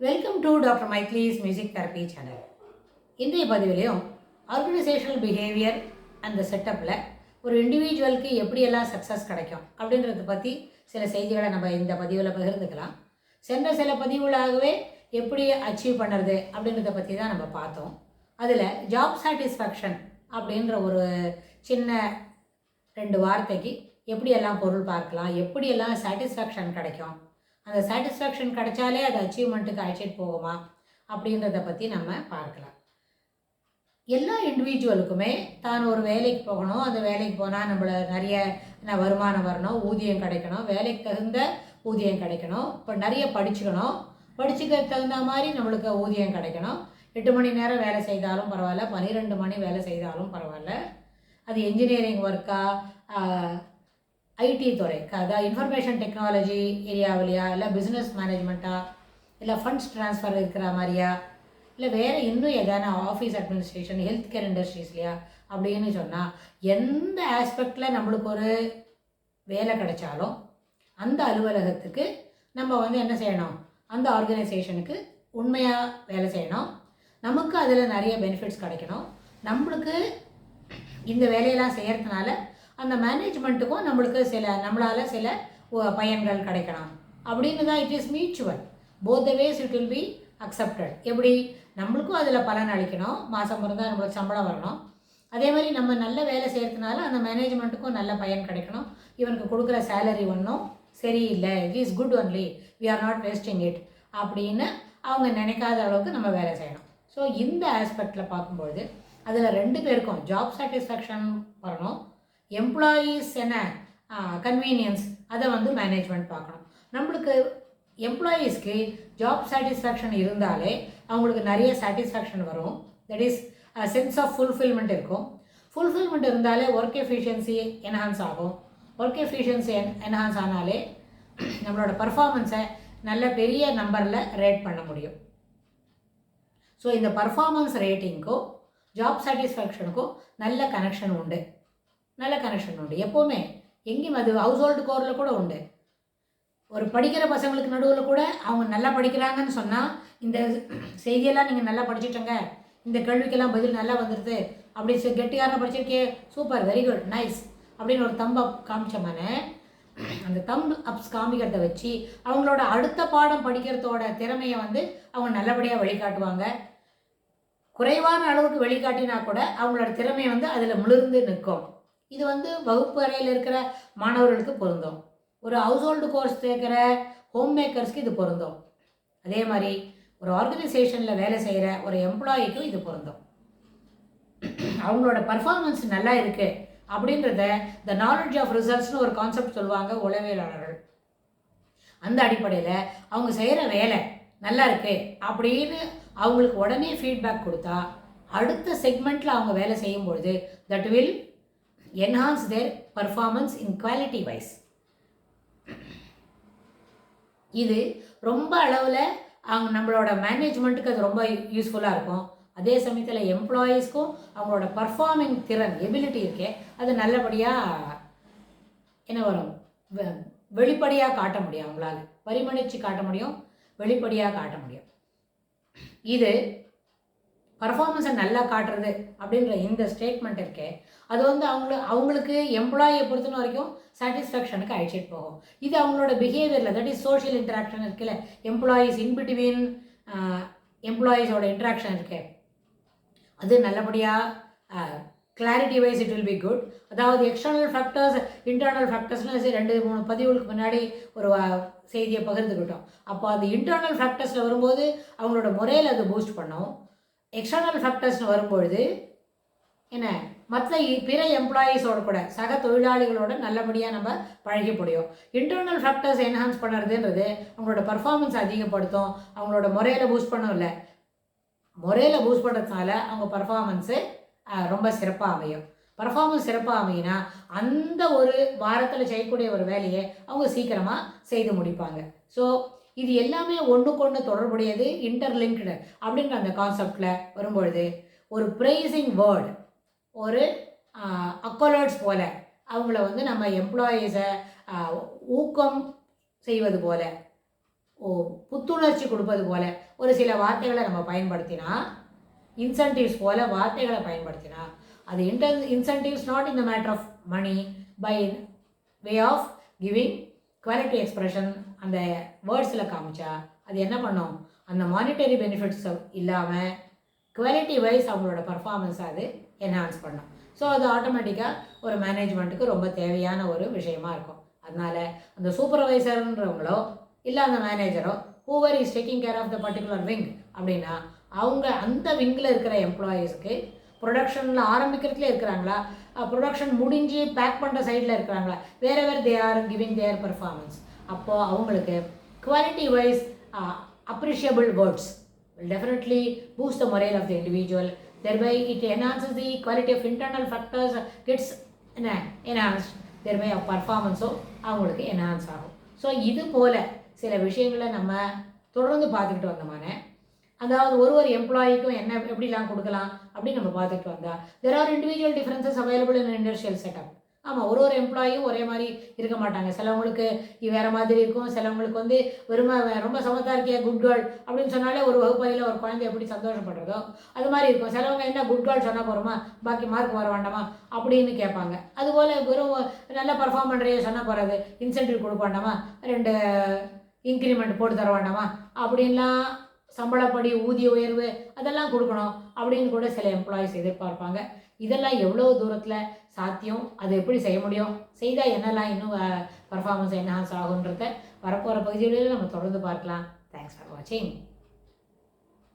Welcome to doctor Maithili's music therapy channel. இன்றைய பதிவிலையும் organisational behaviour அந்த செட்டப்பில் ஒரு இண்டிவிஜுவலுக்கு எப்படியெல்லாம் சக்ஸஸ் கிடைக்கும் அப்படின்றத பற்றி சில செய்திகளை நம்ம இந்த பதிவில் பகிர்ந்துக்கலாம். சென்ற சில பதிவுகளாகவே எப்படி அச்சீவ் பண்ணுறது அப்படின்றத பற்றி தான் நம்ம பார்த்தோம். அதில் ஜாப் சாட்டிஸ்ஃபேக்ஷன் அப்படின்ற ஒரு சின்ன 2 வார்த்தைக்கு எப்படியெல்லாம் பொருள் பார்க்கலாம், எப்படியெல்லாம் சாட்டிஸ்ஃபேக்ஷன் கிடைக்கும், அந்த சாட்டிஸ்ஃபேக்ஷன் கிடைச்சாலே அது அச்சீவ்மெண்ட்டுக்கு அழைச்சிட்டு போகுமா அப்படின்றத பற்றி நம்ம பார்க்கலாம். எல்லா இண்டிவிஜுவலுக்குமே தான் ஒரு வேலைக்கு போகணும், அந்த வேலைக்கு போனால் நம்மள நிறைய வருமானம் வரணும், ஊதியம் கிடைக்கணும், வேலைக்கு தகுந்த ஊதியம் கிடைக்கணும், இப்போ நிறைய படிச்சுக்கணும், படிச்சுக்க தகுந்த மாதிரி நம்மளுக்கு ஊதியம் கிடைக்கணும். 8 மணி நேரம் வேலை செய்தாலும் பரவாயில்ல, 12 மணி வேலை செய்தாலும் பரவாயில்ல. அது என்ஜினியரிங் ஒர்க்கா, ஐடி துறை, அதாவது இன்ஃபர்மேஷன் டெக்னாலஜி ஏரியாவிலையா, இல்லை பிஸ்னஸ் மேனேஜ்மெண்ட்டா, இல்லை ஃபண்ட்ஸ் ட்ரான்ஸ்ஃபர் இருக்கிற மாதிரியா, இல்லை வேறு இன்னும் எதான ஆஃபீஸ் அட்மினிஸ்ட்ரேஷன், ஹெல்த் கேர் இண்டஸ்ட்ரீஸ்லையா அப்படின்னு சொன்னால் எந்த ஆஸ்பெக்டில் நம்மளுக்கு ஒரு வேலை கிடைச்சாலும் அந்த அலுவலகத்துக்கு நம்ம என்ன செய்யணும், அந்த ஆர்கனைசேஷனுக்கு உண்மையாக வேலை செய்யணும். நமக்கு அதில் நிறைய பெனிஃபிட்ஸ் கிடைக்கணும். நம்மளுக்கு இந்த வேலையெல்லாம் செய்கிறதுனால அந்த மேனேஜ்மெண்ட்டுக்கும் நம்மளால் சில பயன்கள் கிடைக்கணும் அப்படின்னு தான். It is mutual, both the ways it will be accepted. எப்படி நம்மளுக்கும் அதில் பலன் அளிக்கணும், மாதம் இருந்தால் நம்மளுக்கு சம்பளம் வரணும், அதே மாதிரி நம்ம நல்ல வேலை செய்கிறதுனால அந்த மேனேஜ்மெண்ட்டுக்கும் நல்ல பயன் கிடைக்கணும். இவனுக்கு கொடுக்குற சேலரி ஒன்றும் சரியில்லை, it is good only, we are not wasting it அப்படின்னு அவங்க நினைக்காத அளவுக்கு நம்ம வேலை செய்யணும். ஸோ இந்த ஆஸ்பெக்டில் பார்க்கும்பொழுது அதில் 2 பேருக்கும் ஜாப் சாட்டிஸ்ஃபேக்ஷன் வரணும், எம்ப்ளாயீஸ் கன்வீனியன்ஸ் அதை மேனேஜ்மெண்ட் பார்க்கணும். நம்மளுக்கு எம்ப்ளாயீஸ்க்கு ஜாப் சாட்டிஸ்ஃபேக்ஷன் இருந்தாலே அவங்களுக்கு நிறைய சாட்டிஸ்ஃபேக்ஷன் வரும், that is sense of fulfilment இருக்கும். ஃபுல்ஃபில்மெண்ட் இருந்தாலே ஒர்க் எஃபிஷியன்சி என்ஹான்ஸ் ஆகும். ஒர்க் எஃபிஷியன்சி என்ஹான்ஸ் ஆனாலே நம்மளோட பர்ஃபார்மன்ஸை நல்ல பெரிய நம்பரில் ரேட் பண்ண முடியும். ஸோ இந்த பர்ஃபார்மன்ஸ் ரேட்டிங்க்கும் ஜாப் சாட்டிஸ்ஃபேக்ஷனுக்கும் நல்ல கனெக்ஷன் உண்டு. எப்போவுமே எங்கேயும் அது ஹவுஸ் ஹோல்டு கோரில் கூட உண்டு. ஒரு படிக்கிற பசங்களுக்கு நடுவில் கூட அவங்க நல்லா படிக்கிறாங்கன்னு சொன்னால், இந்த செய்தியெல்லாம் நீங்கள் நல்லா படிச்சுட்டங்க, இந்த கேள்விக்கெல்லாம் பதில் நல்லா வந்துடுது, அப்படி கெட்டியாரம் படிச்சிருக்கே, சூப்பர், வெரி குட், நைஸ் அப்படின்னு ஒரு தம்ப் அப் காமிச்சோம்னா, அந்த தம்ப் அப்ஸ் காமிக்கிறத வச்சு அவங்களோட அடுத்த பாடம் படிக்கிறதோட திறமையை அவங்க நல்லபடியாக வழிகாட்டுவாங்க. குறைவான அளவுக்கு வழிகாட்டினா கூட அவங்களோட திறமை அதில் மிளிர்ந்து நிற்கும். இது வகுப்பு அறையில் இருக்கிற மாணவர்களுக்கு பொருந்தும். ஒரு ஹவுஸ் ஹோல்டு கோர்ஸ் சேர்க்கிற ஹோம் மேக்கர்ஸ்க்கு இது பொருந்தும். அதே மாதிரி ஒரு ஆர்கனைசேஷனில் வேலை செய்கிற ஒரு எம்ப்ளாயிக்கும் இது பொருந்தும். அவங்களோட பர்ஃபார்மன்ஸ் நல்லா இருக்குது அப்படின்றத த நாலேஜ் ஆஃப் ரிசல்ட்ஸ்னு ஒரு கான்செப்ட் சொல்லுவாங்க உளவியலாளர்கள். அந்த அடிப்படையில் அவங்க செய்கிற வேலை நல்லா இருக்கு அப்படின்னு அவங்களுக்கு உடனே ஃபீட்பேக் கொடுத்தா, அடுத்த செக்மெண்ட்டில் அவங்க வேலை செய்யும்பொழுது that will enhance their performance in quality wise. இது ரொம்ப அளவில் அவங்க நம்மளோட மேனேஜ்மெண்ட்டுக்கு அது ரொம்ப யூஸ்ஃபுல்லாக இருக்கும். அதே சமயத்தில் எம்ப்ளாயீஸ்க்கும் அவங்களோட பர்ஃபார்மிங் திறன், எபிலிட்டி இருக்கே, அது நல்லபடியாக வரும், வெளிப்படையாக காட்ட முடியும். அவங்களால பரிமணித்து காட்ட முடியும், வெளிப்படையாக காட்ட முடியும். இது பர்ஃபார்மன்ஸை நல்லா காட்டுறது அப்படின்ற இந்த ஸ்டேட்மெண்ட் இருக்கே, அது அவங்களுக்கு எம்ப்ளாயை பொறுத்தன வரைக்கும் சாட்டிஸ்ஃபேக்ஷனுக்கு அழைச்சிட்டு போகும். இது அவங்களோட பிஹேவியரில், தட் இஸ் சோஷியல் இன்ட்ராக்ஷன் இருக்குல்ல, எம்ப்ளாயீஸ் இன்பிட்வீன் எம்ப்ளாயீஸோட இன்ட்ராக்ஷன் இருக்கு, அது நல்லபடியாக clarity wise it will be good. அதாவது எக்ஸ்டர்னல் ஃபேக்டர்ஸ், இன்டர்னல் ஃபேக்டர்ஸ்னு 2-3 பதிவுகளுக்கு முன்னாடி ஒரு செய்தியை பகிர்ந்துக்கிட்டோம். அப்போ அந்த இன்டர்னல் ஃபேக்டர்ஸில் வரும்போது அவங்களோட முறையில் அது பூஸ்ட் பண்ணும். எக்ஸ்டர்னல் ஃபேக்டர்ஸ்னு வரும்பொழுது மற்ற பிற எம்ப்ளாயீஸோட கூட, சக தொழிலாளிகளோட நல்லபடியாக நம்ம பழகி முடியும். இன்டர்னல் ஃபேக்டர்ஸ் என்ஹான்ஸ் பண்ணுறதுன்றது அவங்களோட பர்ஃபார்மன்ஸ் அதிகப்படுத்தும், அவங்களோட முறையில் பூஸ்ட் பண்ணும். இல்லை, முறையில் பூஸ்ட் பண்ணுறதுனால அவங்க பர்ஃபார்மன்ஸு ரொம்ப சிறப்பாக அமையும். பர்ஃபார்மன்ஸ் சிறப்பாக அமையினா அந்த ஒரு வாரத்தில் செய்யக்கூடிய ஒரு வேலையை அவங்க சீக்கிரமாக செய்து முடிப்பாங்க. ஸோ இது எல்லாமே ஒன்றுக்கொன்று தொடர்புடையது, இன்டர்லிங்க்டு அப்படின்ற அந்த கான்செப்டில் வரும்பொழுது ஒரு ப்ரைசிங் வேர்டு, ஒரு அக்கோலர்ட்ஸ் போல் அவங்கள நம்ம எம்ப்ளாயீஸை ஊக்கம் செய்வது போல புத்துணர்ச்சி கொடுப்பது போல ஒரு சில வார்த்தைகளை நம்ம பயன்படுத்தினா, இன்சென்டிவ்ஸ் போல வார்த்தைகளை பயன்படுத்தினா, அது incentives not in the matter of money, by way of giving quality expression அந்த வேர்ட்ஸில் காமிச்சா அது என்ன பண்ணும், அந்த மானிட்டரி பெனிஃபிட்ஸ் இல்லாமல் குவாலிட்டி வைஸ் அவங்களோட பர்ஃபார்மன்ஸை அது என்ஹான்ஸ் பண்ணும். ஸோ அது ஆட்டோமேட்டிக்காக ஒரு மேனேஜ்மெண்ட்டுக்கு ரொம்ப தேவையான ஒரு விஷயமா இருக்கும். அதனால் அந்த சூப்பர்வைசர்ன்றவங்களோ இல்லை அந்த மேனேஜரோ whoever is taking care of the particular wing அப்படின்னா அவங்க அந்த விங்கில் இருக்கிற எம்ப்ளாயீஸ்க்கு ப்ரொடக்ஷனில் ஆரம்பிக்கிறதுல இருக்கிறாங்களா, ப்ரொடக்ஷன் முடிஞ்சு பேக் பண்ணுற சைடில் இருக்கிறாங்களா, வேறு they are giving their performance, அப்போது அவங்களுக்கு quality wise appreciable words will definitely boost the morale of the individual. Thereby it enhances the quality of internal factors, gets enhanced. Thereby our performance அவங்களுக்கு enhance ஆகும். So இது போல் சில விஷயங்களை நம்ம தொடர்ந்து பார்த்துக்கிட்டு வந்தோமானே, அதாவது ஒரு எம்ப்ளாயிக்கும் என்ன எப்படிலாம் கொடுக்கலாம் அப்படின்னு நம்ம பார்த்துக்கிட்டு வந்தால் there are individual differences available in an industrial setup. ஆமாம், ஒரு எம்ப்ளாயும் ஒரே மாதிரி இருக்க மாட்டாங்க. சிலவங்களுக்கு வேறு மாதிரி இருக்கும், சிலவங்களுக்கு வந்து ரொம்ப சமத்தாக இருக்கியா குட் கேர்ள் அப்படின்னு சொன்னாலே ஒரு வகுப்பறையில் ஒரு குழந்தை எப்படி சந்தோஷப்படுறதோ அது மாதிரி இருக்கும். சிலவங்க என்ன குட் கேர்ள் சொன்னால் போகிறோமா, பாக்கி மார்க் வர வேண்டாமா அப்படின்னு கேட்பாங்க. அதுபோல் வெறும் நல்லா பர்ஃபார்ம் பண்ணுறையே சொன்னால் போகிறது, இன்சென்டிவ் கொடுக்க வேண்டாமா, 2 இன்க்ரிமெண்ட் போட்டு தர வேண்டாமா, அப்படின்லாம் சம்பளப்படி ஊதிய உயர்வு அதெல்லாம் கொடுக்கணும் அப்படின்னு கூட சில எம்ப்ளாயிஸ் எதிர்பார்ப்பாங்க. இதெல்லாம் எவ்வளோ தூரத்தில் சாத்தியம், அது எப்படி செய்ய முடியும், செய்தால் என்னெல்லாம் இன்னும் பர்ஃபார்மன்ஸ் என்ஹான்ஸ் ஆகுன்றத வரப்போகிற பகுதிகளில் நம்ம தொடர்ந்து பார்க்கலாம். தேங்க்ஸ் ஃபார் வாட்சிங்.